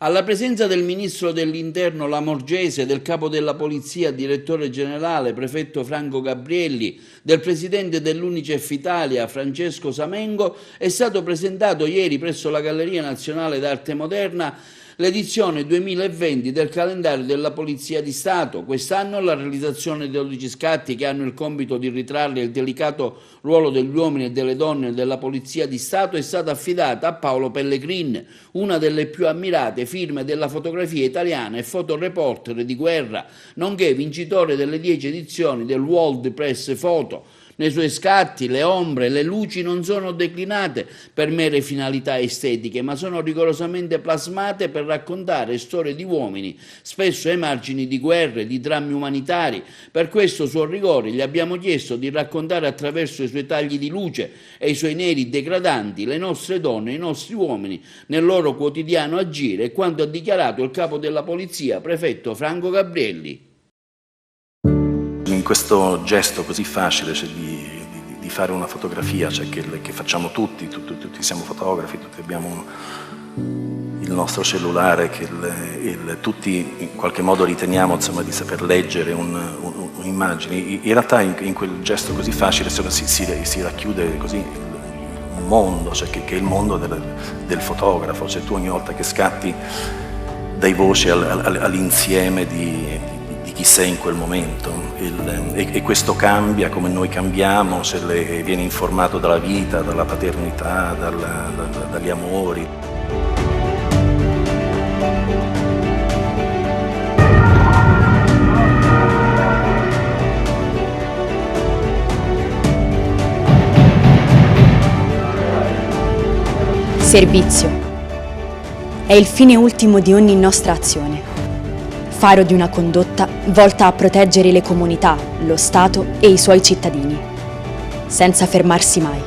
Alla presenza del ministro dell'Interno Lamorgese, del capo della Polizia, direttore generale, prefetto Franco Gabrielli, del presidente dell'Unicef Italia, Francesco Samengo, è stato presentato ieri presso la Galleria Nazionale d'Arte Moderna l'edizione 2020 del calendario della Polizia di Stato. Quest'anno la realizzazione di 12 scatti che hanno il compito di ritrarre il delicato ruolo degli uomini e delle donne della Polizia di Stato è stata affidata a Paolo Pellegrin, una delle più ammirate firme della fotografia italiana e fotoreporter di guerra, nonché vincitore delle 10 edizioni del World Press Photo. Nei suoi scatti le ombre e le luci non sono declinate per mere finalità estetiche, ma sono rigorosamente plasmate per raccontare storie di uomini, spesso ai margini di guerre, di drammi umanitari. Per questo suo rigore gli abbiamo chiesto di raccontare attraverso i suoi tagli di luce e i suoi neri degradanti le nostre donne e i nostri uomini nel loro quotidiano agire, e quanto ha dichiarato il capo della Polizia, prefetto Franco Gabrielli. In questo gesto così facile, cioè di fare una fotografia, cioè che facciamo tutti siamo fotografi, tutti abbiamo il nostro cellulare, tutti in qualche modo riteniamo, insomma, di saper leggere un'immagine. In realtà in quel gesto così facile si racchiude così un mondo, cioè che è il mondo del fotografo. Cioè tu ogni volta che scatti dai voce all'insieme di chi sei in quel momento, e questo cambia come noi cambiamo, se viene informato dalla vita, dalla paternità, dagli amori. Servizio è il fine ultimo di ogni nostra azione. Faro di una condotta volta a proteggere le comunità, lo Stato e i suoi cittadini, senza fermarsi mai.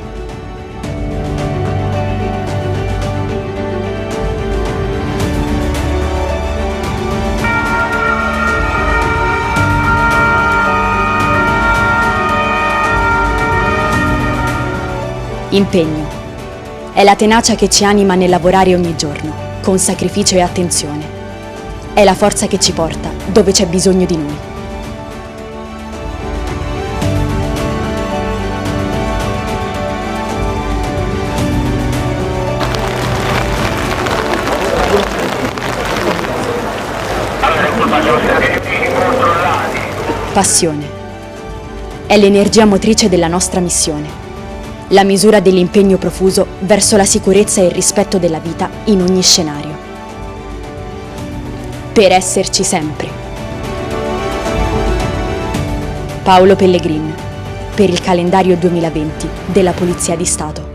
Impegno è la tenacia che ci anima nel lavorare ogni giorno, con sacrificio e attenzione. È la forza che ci porta dove c'è bisogno di noi. Passione è l'energia motrice della nostra missione, la misura dell'impegno profuso verso la sicurezza e il rispetto della vita in ogni scenario. Per esserci sempre. Paolo Pellegrin, per il calendario 2020 della Polizia di Stato.